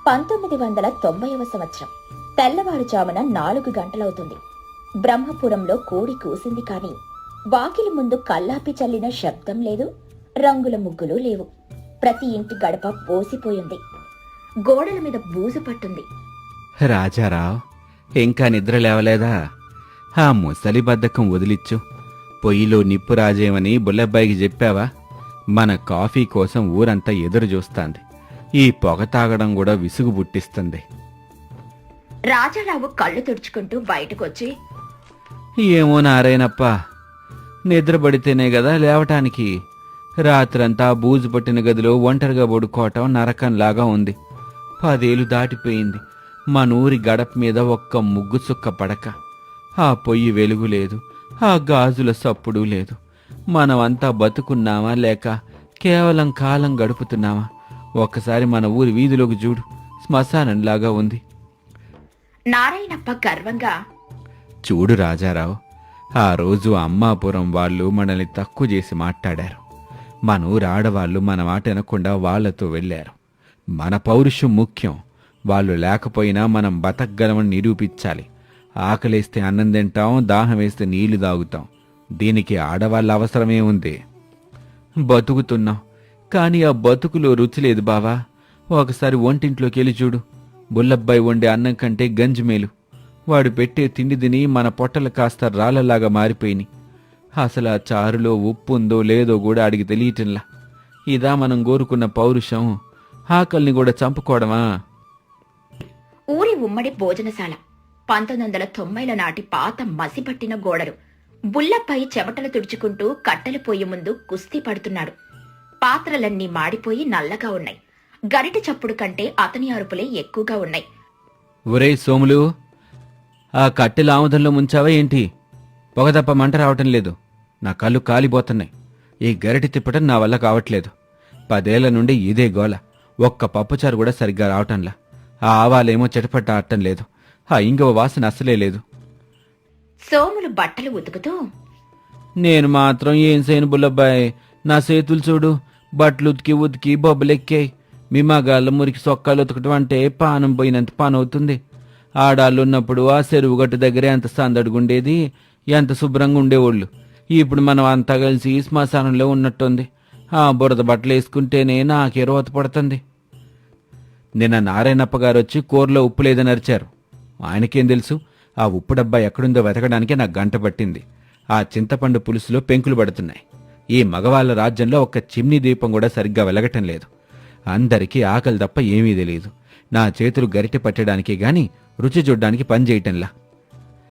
1990వ సంవత్సరం తెల్లవారుజామున 4 గంటలవుతుంది. బ్రహ్మపురంలో కోడి కూసింది కాని వాకిలి ముందు కల్లాపి చల్లిన శబ్దం లేదు, రంగుల ముగ్గులు లేవు. ప్రతి ఇంటి గడప పోసిపోయింది. గోడల మీద బూజు పట్టుంది. రాజారావు, ఇంకా నిద్ర లేవలేదా? ఆ ముసలి బద్దకం వదిలిచ్చు. పొయ్యిలో నిప్పు రాజేమని బుల్లబ్బాయికి చెప్పావా? మన కాఫీ కోసం ఊరంతా ఎదురు చూస్తాంది. ఈ పొగ తాగడం కూడా విసుగు పుట్టిస్తుంది. రాజారావు కళ్ళు తుడుచుకుంటూ బయటకొచ్చి, ఏమో నారాయణప్ప, నిద్రపడితేనే కదా లేవటానికి. రాత్రంతా బూజు పట్టిన గదిలో ఒంటరిగా పడుకోవటం నరకంలాగా ఉంది. 10 ఏళ్ళు దాటిపోయింది. మనూరి గడప మీద ఒక్క ముగ్గు చుక్క పడక. ఆ పొయ్యి వెలుగు లేదు, ఆ గాజుల సప్పుడు లేదు. మనమంతా బతుకున్నామా లేక కేవలం కాలం గడుపుతున్నామా? ఒక్కసారి మన ఊరి వీధిలోకి చూడు, శ్మశానంలాగా ఉంది. నారాయణప్ప గర్వంగా, చూడు రాజారావు, ఆ రోజు అమ్మాపురం వాళ్ళు మనల్ని తక్కువ చేసి మాట్లాడారు. మన ఊరు ఆడవాళ్లు మన మాట వినకుండా వాళ్లతో వెళ్లారు. మన పౌరుషం ముఖ్యం. వాళ్ళు లేకపోయినా మనం బతకగలమని నిరూపించాలి. ఆకలేస్తే అన్నం తింటాం, దాహం వేస్తే నీళ్లు తాగుతాం. దీనికి ఆడవాళ్ళ అవసరమే ఉంది. బతుకుతున్నాం, కానీ ఆ బతుకులో రుచి లేదు బావా. ఒకసారి వంటింట్లోకి వెళ్ళి చూడు. బుల్లబ్బాయి వండే అన్నం కంటే గంజిమేలు. వాడు పెట్టే తిండి తిని మన పొట్టలు కాస్త రాళ్లలాగా మారిపోయినాయి. అసలు ఆ చారులో ఉప్పు ఉందో లేదో కూడా అడిగి తెలియటంలా. ఇదా మనం కోరుకున్న పౌరుషం? ఆకలిని కూడా చంపుకోవడమా? ఊరి ఉమ్మడి భోజనశాల. 1990ల నాటి పాత మసిపట్టిన గోడలు. బుల్లపై చెమటలు తుడుచుకుంటూ కట్టెల పొయ్యి ముందు కుస్తీ పడుతున్నాడు. పాత్రలన్నీ మాడిపోయి నల్లగా ఉన్నాయి. గరిటె చప్పుడు కంటే అతని అరుపులే ఎక్కువగా ఉన్నాయి. ఒరే సోములు, ఆ కట్టెల ఆముదంలో ముంచావా ఏంటి? పొగ తప్ప మంట రావటం లేదు. నా కళ్ళు కాలిపోతున్నాయి. ఈ గరిటె తిప్పటం నా వల్ల కావట్లేదు. 10 ఏళ్ల నుండి ఇదే గోల. ఒక్క పప్పుచారు కూడా సరిగ్గా రావటంలా. ఆ ఆవాలేమో చెటపట్ట ఆడటం లేదు. ఆ ఇంగవ వాసన అస్సలే లేదు. సోములు బట్టలు ఉతుకుతూ, నేను మాత్రం ఏం చేయను బుల్లబ్బాయ్. నా చేతులు చూడు, బట్టలు ఉతికి ఉతికి బొబ్బలెక్కాయి. మీ మగాళ్ళ మురికి సొక్కాలు ఉతకటం అంటే పానం పోయినంత పని అవుతుంది. ఆడాళ్ళున్నప్పుడు ఆ చెరువు గట్టు దగ్గరే ఎంత సందడిగుండేది, ఎంత శుభ్రంగా ఉండేవాళ్ళు. ఇప్పుడు మనం అంతా కలిసి శ్మశానంలో ఉన్నట్టుంది. ఆ బురద బట్టలు వేసుకుంటేనే నాకే రోత పడుతుంది. నిన్న నారాయణప్ప గారు వచ్చి కూరలో ఉప్పు లేదని అరిచారు. ఆయనకేం తెలుసు? ఆ ఉప్పు డబ్బా ఎక్కడుందో వెతకడానికి నాకు గంట పట్టింది. ఆ చింతపండు పులుసులో పెంకులు పడుతున్నాయి. ఈ మగవాళ్ళ రాజ్యంలో ఒక్క చిమ్నీ దీపం కూడా సరిగ్గా వెలగటం లేదు. అందరికీ ఆకలి తప్ప ఏమీ తెలియదు. నా చేతులు గరిటె పట్టడానికి గాని రుచి చూడ్డానికి పనిచేయటంలా.